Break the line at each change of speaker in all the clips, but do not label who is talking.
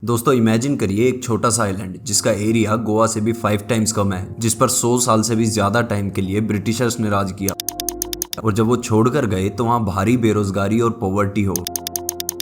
दोस्तों इमेजिन करिए एक छोटा सा आइलैंड जिसका एरिया गोवा से भी 5 टाइम्स कम है, जिस पर 100 साल से भी ज्यादा टाइम के लिए ब्रिटिशर्स ने राज किया। और जब वो छोड़कर गए तो वहाँ भारी बेरोजगारी और पॉवर्टी हो,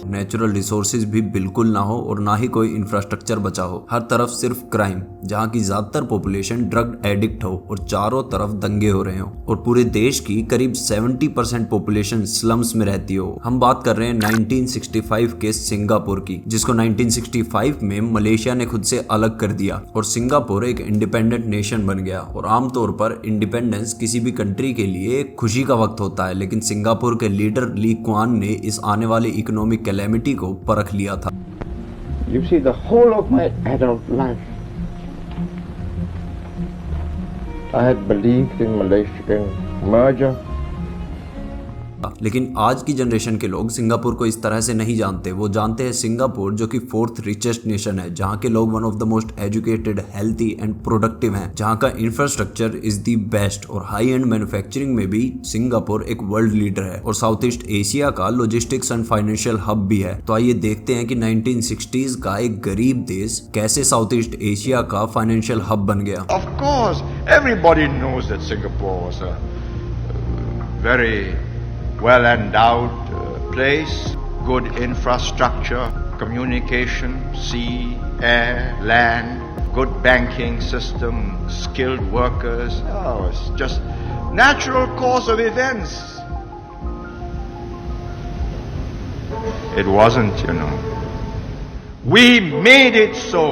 नेचुरल रिसोर्सेज भी बिल्कुल ना हो और ना ही कोई इंफ्रास्ट्रक्चर बचा हो। हर तरफ सिर्फ क्राइम, जहाँ की ज्यादातर पॉपुलेशन ड्रग एडिक्ट हो और चारों तरफ दंगे हो रहे हो और पूरे देश की करीब 70% पॉपुलेशन स्लम्स में रहती हो। हम बात कर रहे हैं 1965 के सिंगापुर की, जिसको 1965 में मलेशिया ने खुद से अलग कर दिया और सिंगापुर एक इंडिपेंडेंट नेशन बन गया। और आमतौर पर इंडिपेंडेंस किसी भी कंट्री के लिए एक खुशी का वक्त होता है, लेकिन सिंगापुर के लीडर ली क्वान ने इस आने वाली इकोनॉमिक कैलेमिटी को परख लिया था।
You see, the whole of my adult life, I had believed in Malaysia, in merger.
लेकिन आज की जनरेशन के लोग सिंगापुर को इस तरह से नहीं जानते। वो जानते हैं सिंगापुर जो कि 4th रिचेस्ट नेशन है, जहाँ के लोग one of the most educated, healthy and productive हैं, जहाँ का इंफ्रास्ट्रक्चर इज द बेस्ट और हाई एंड मैन्युफैक्चरिंग में भी सिंगापुर एक वर्ल्ड लीडर है और साउथ ईस्ट एशिया का लॉजिस्टिक्स एंड फाइनेंशियल हब भी है। तो आइए देखते हैं कि 1960s का एक गरीब देश कैसे साउथ ईस्ट एशिया का फाइनेंशियल हब बन गया।
Of course, everybody knows that Singapore was a very well-endowed place, good infrastructure, communication, sea, air, land, good banking system, skilled workers. Oh, it's just natural course of events. It wasn't, you know. We made it so.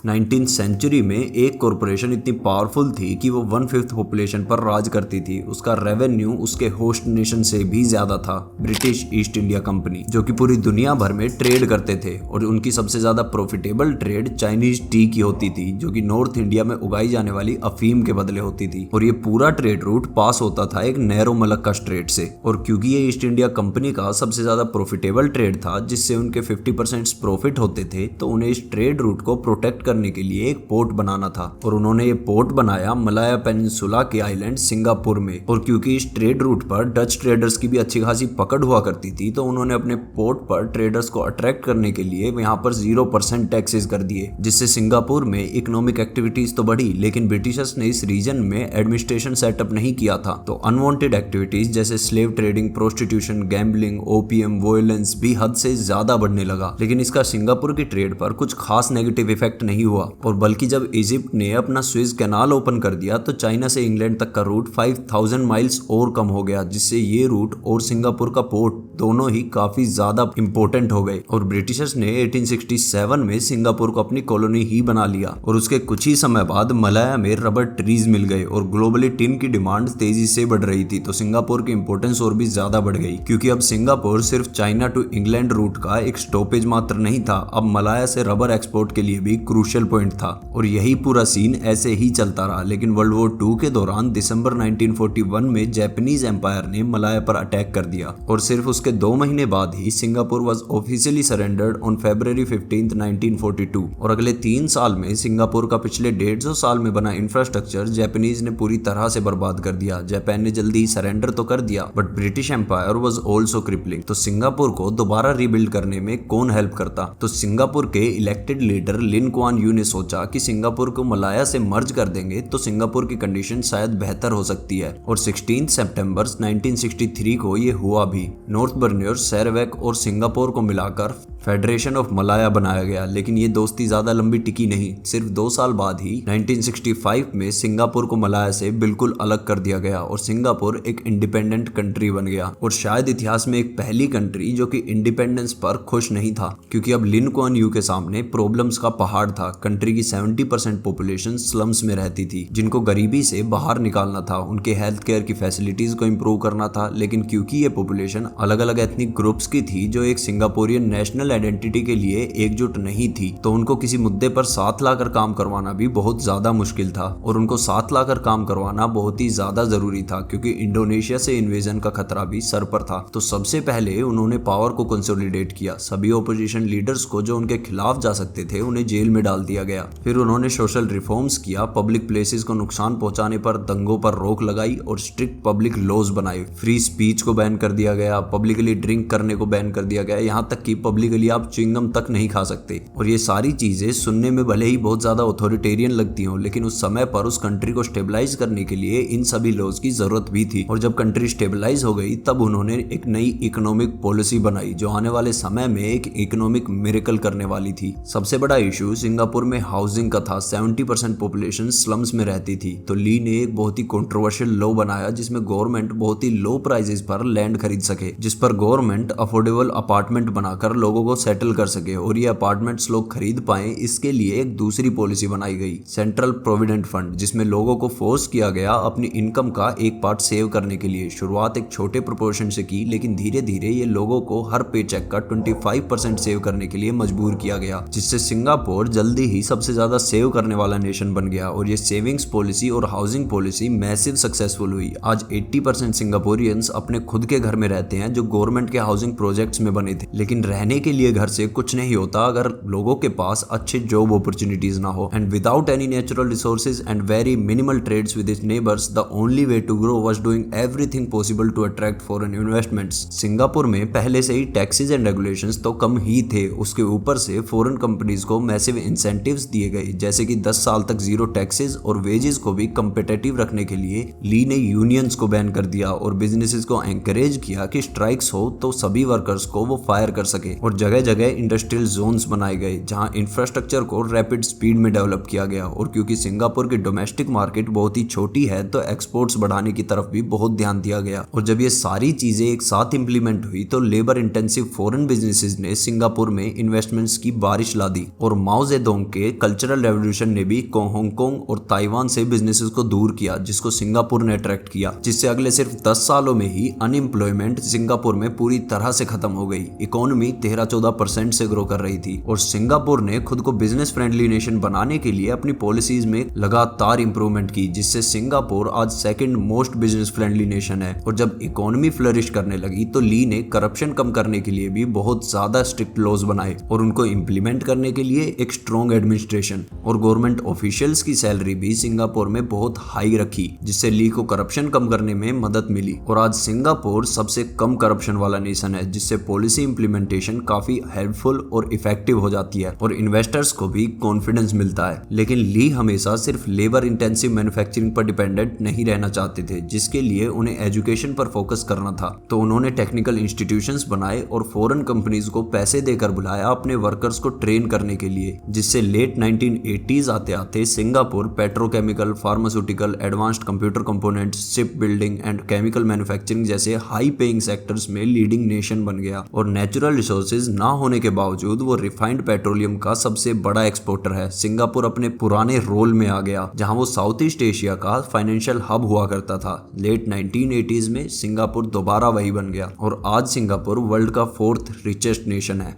19th century में एक corporation इतनी powerful थी कि वो 1/5 population पर राज करती थी। उसका रेवेन्यू उसके होस्ट नेशन से भी ज्यादा था, ब्रिटिश ईस्ट इंडिया कंपनी, जो कि पूरी दुनिया भर में ट्रेड करते थे। और उनकी सबसे ज्यादा प्रॉफिटेबल ट्रेड चाइनीज टी की होती थी, जो कि नॉर्थ इंडिया में उगाई जाने वाली अफीम के बदले होती थी। और ये पूरा ट्रेड रूट पास होता था एक नैरो मलक्का स्ट्रेट से। और क्योंकि ये ईस्ट इंडिया कंपनी का सबसे ज्यादा प्रॉफिटेबल ट्रेड था, जिससे उनके 50% प्रॉफिट होते थे, तो उन्हें इस ट्रेड रूट को प्रोटेक्ट करने के लिए एक पोर्ट बनाना था। और उन्होंने ये पोर्ट बनाया मलाया पेनिनसुला के आइलैंड सिंगापुर में। और क्योंकि इस ट्रेड रूट पर डच ट्रेडर्स की भी अच्छी खासी पकड़ हुआ करती थी, तो उन्होंने अपने पोर्ट पर ट्रेडर्स को अट्रैक्ट करने के लिए यहाँ पर 0% टैक्सेस कर दिए, जिससे सिंगापुर में इकोनॉमिक एक्टिविटीज तो बढ़ी, लेकिन ब्रिटिशर्स ने इस रीजन में एडमिनिस्ट्रेशन सेटअप नहीं किया था। तो अनवांटेड एक्टिविटीज जैसे slave trading, prostitution, gambling, opium, violence भी हद से ज्यादा बढ़ने लगा। लेकिन इसका सिंगापुर की ट्रेड पर कुछ खास नेगेटिव इफेक्ट नहीं हुआ। और बल्कि जब इजिप्ट ने अपना स्विस कैनाल ओपन कर दिया, तो चाइना से इंग्लैंड तक का रूट 5000 माइल्स और कम हो गया, जिससे ये रूट और सिंगापुर का पोर्ट दोनों ही काफी ज्यादा इंपॉर्टेंट हो गए। और ब्रिटिशर्स ने 1867 में सिंगापुर को अपनी कॉलोनी ही बना लिया। और उसके कुछ ही समय बाद मलाया में रबर ट्रीज मिल गए और ग्लोबली टिन की डिमांड तेजी से बढ़ रही थी। तो सिंगापुर की इंपॉर्टेंस और भी ज्यादा बढ़ गई, क्योंकि अब सिंगापुर सिर्फ चाइना टू इंग्लैंड रूट का एक स्टॉपेज मात्र नहीं था, अब मलाया से रबर एक्सपोर्ट के लिए भी क्रूशियल पॉइंट था। और यही पूरा सीन ऐसे ही चलता रहा। लेकिन वर्ल्ड वॉर 2 के दौरान दिसंबर 1941 में जापानीज एम्पायर ने मलाया पर अटैक कर दिया और सिर्फ उसके 2 महीने बाद ही Singapore was officially surrendered on February 15, 1942। और अगले 3 साल में सिंगापुर का पिछले 150 साल में बना इंफ्रास्ट्रक्चर जापानीज ने पूरी तरह से बर्बाद कर दिया। जापान ने जल्दी ही सरेंडर तो कर दिया, but British empire was also crippling. तो सिंगापुर को दोबारा रीबिल्ड करने में कौन हेल्प करता? तो सिंगापुर के elected leader Lin Kuan you ने सोचा कि सिंगापुर को मलाया से मर्ज कर देंगे तो सिंगापुर की कंडीशन शायद बेहतर हो सकती है। और 16 सितंबर 1963 को ये हुआ भी। नॉर्थ बर्नियर, सैरावाक और सिंगापुर को मिलाकर फेडरेशन ऑफ मलाया बनाया गया। लेकिन ये दोस्ती ज्यादा लंबी टिकी नहीं। सिर्फ 2 साल बाद ही 1965 में सिंगापुर को मलाया से बिल्कुल अलग कर दिया गया और सिंगापुर एक इंडिपेंडेंट कंट्री बन गया। और शायद इतिहास में एक पहली कंट्री जो कि इंडिपेंडेंस पर खुश नहीं था, क्योंकि अब लिन कुआन यू के सामने प्रॉब्लम्स का पहाड़ था। कंट्री की 70% पॉपुलेशन स्लम्स में रहती थी, जिनको गरीबी से बाहर निकालना था, उनके हेल्थ केयर की फैसिलिटीज को इम्प्रूव करना था। लेकिन क्योंकि ये पॉपुलेशन अलग अलग एथनिक ग्रुप्स की थी जो एक सिंगापुरियन नेशनल आइडेंटिटी के लिए एकजुट नहीं थी, तो उनको किसी मुद्दे पर साथ लाकर काम करवाना भी बहुत ज्यादा मुश्किल था। और उनको साथ लाकर काम करवाना बहुत ही ज्यादा जरूरी था, क्योंकि इंडोनेशिया से इन्वेजन का खतरा भी सर पर था। तो सबसे पहले उन्होंने पावर को कंसोलिडेट किया। सभी ओपोजिशन लीडर्स को जो उनके खिलाफ जा सकते थे उन्हें जेल में डाल दिया गया। फिर उन्होंने सोशल रिफॉर्म्स किया, पब्लिक प्लेसेस को नुकसान पहुंचाने पर दंगों पर रोक लगाई और स्ट्रिक्ट पब्लिक लॉज बनाए। फ्री स्पीच को बैन कर दिया गया, पब्लिकली ड्रिंक करने को बैन कर दिया गया, यहाँ तक कि पब्लिकली लिए आप च्युइंगम तक नहीं खा सकते। और ये सारी चीजें सुनने में भले ही बहुत ज्यादा ऑथोरिटेरियन लगती हो, लेकिन उस समय पर उस कंट्री को स्टेबलाइज करने के लिए इन सभी लॉज की जरूरत भी थी। और जब कंट्री स्टेबलाइज हो गई तब उन्होंने एक नई इकोनॉमिक पॉलिसी बनाई जो आने वाले समय में एक इकोनॉमिक मिरेकल करने वाली थी। सबसे बड़ा इशू सिंगापुर में हाउसिंग का था। 70% पॉपुलेशन स्लम्स में रहती थी। तो ली ने एक बहुत ही कंट्रोवर्शियल लॉ बनाया जिसमें गवर्नमेंट बहुत ही लो प्राइसेस पर लैंड खरीद सके, जिस पर गवर्नमेंट अफोर्डेबल अपार्टमेंट बनाकर लोगों को सेटल कर सके और ये अपार्टमेंट्स लोग खरीद पाए। इसके लिए एक दूसरी पॉलिसी बनाई गई, सेंट्रल प्रोविडेंट फंड, जिसमें लोगों को फोर्स किया गया अपनी इनकम का एक पार्ट सेव करने के लिए। शुरुआत एक छोटे प्रोपोर्शन से की, लेकिन धीरे धीरे ये लोगों को हर पे चेक का 25% सेव करने के लिए मजबूर किया गया, जिससे सिंगापुर जल्दी ही सबसे ज्यादा सेव करने वाला नेशन बन गया। और ये सेविंग्स पॉलिसी और हाउसिंग पॉलिसी मैसिव सक्सेसफुल हुई। आज 80% सिंगापुरियंस अपने खुद के घर में रहते हैं जो गवर्नमेंट के हाउसिंग प्रोजेक्ट्स में बने थे। लेकिन रहने के लिए घर से कुछ नहीं होता अगर लोगों के पास अच्छे जॉब अपॉर्चुनिटीज ना हो। And without any natural resources and very minimal trades with its neighbours, the only way to grow was doing everything possible to attract foreign investments. Singapore में पहले से ही टैक्सेस एंड रेगुलेशंस तो कम ही थे, उसके ऊपर से फॉरेन कंपनीज को massive incentives दिए गए, जैसे कि 10 साल तक जीरो टैक्सेस और वेजेस को भी कम्पिटेटिव रखने के लिए ली ने यूनियंस को बैन कर दिया और बिजनेसेस को एंकरेज किया कि स्ट्राइक्स हो तो सभी वर्कर्स को वो फायर कर सके। और जगह जगह इंडस्ट्रियल जोन्स बनाए गए जहां इंफ्रास्ट्रक्चर को रैपिड स्पीड में डेवलप किया गया। और क्योंकि सिंगापुर की डोमेस्टिक मार्केट बहुत ही छोटी है तो एक्सपोर्ट्स बढ़ाने की तरफ भी बहुत ध्यान दिया गया। और जब ये सारी चीजें एक साथ इंप्लीमेंट हुई तो लेबर इंटेंसिव फॉरेन बिजनेसेस ने सिंगापुर में इन्वेस्टमेंट्स की बारिश ला दी। और माओ जेडोंग के कल्चरल रेवोल्यूशन ने भी हांगकांग और ताइवान से बिजनेसेस को दूर किया, जिसको सिंगापुर ने अट्रैक्ट किया, जिससे अगले सिर्फ 10 सालों में ही अनएम्प्लॉयमेंट सिंगापुर में पूरी तरह से खत्म हो गई। इकोनॉमी 13-14% से ग्रो कर रही थी। और सिंगापुर ने खुद को बिजनेस फ्रेंडली नेशन बनाने के लिए अपनी पॉलिसीज में लगातार इंप्रूवमेंट की, जिससे सिंगापुर आज second most business friendly nation है। और जब इकोनॉमी फ्लरिश करने लगी तो ली ने करप्शन कम करने के लिए भी बहुत ज्यादा स्ट्रिक्ट लॉज बनाए और उनको इंप्लीमेंट करने के लिए एक स्ट्रॉन्ग एडमिनिस्ट्रेशन और गवर्नमेंट ऑफिशियल्स की सैलरी भी सिंगापुर में बहुत हाई रखी, जिससे ली को करप्शन कम करने में मदद मिली। और आज सिंगापुर सबसे कम करप्शन वाला नेशन है, जिससे पॉलिसी इंप्लीमेंटेशन काफी हेल्पफुल और इफेक्टिव हो जाती है और इन्वेस्टर्स को भी कॉन्फिडेंस मिलता है। लेकिन ली हमेशा सिर्फ लेबर इंटेंसिव मैन्युफैक्चरिंग पर डिपेंडेंट नहीं रहना चाहते थे, जिसके लिए उन्हें एजुकेशन पर फोकस करना था। तो उन्होंने टेक्निकल इंस्टीट्यूशंस बनाए और फॉरेन कंपनीज को पैसे देकर बुलाया अपने वर्कर्स को ट्रेन करने के लिए, जिससे लेट 1980s आते आते Singapore petrochemical, pharmaceutical, advanced computer components, ship building and chemical manufacturing जैसे हाई पेइंग सेक्टर्स में लीडिंग नेशन बन गया। और नेचुरल रिसोर्सेज ना होने के बावजूद वो रिफाइंड पेट्रोलियम का सबसे बड़ा एक्सपोर्टर है। सिंगापुर अपने पुराने रोल में आ गया जहां वो साउथ ईस्ट एशिया का फाइनेंशियल हब हुआ करता था। लेट 1980s में सिंगापुर दोबारा वही बन गया और आज सिंगापुर वर्ल्ड का 4th रिचेस्ट नेशन है।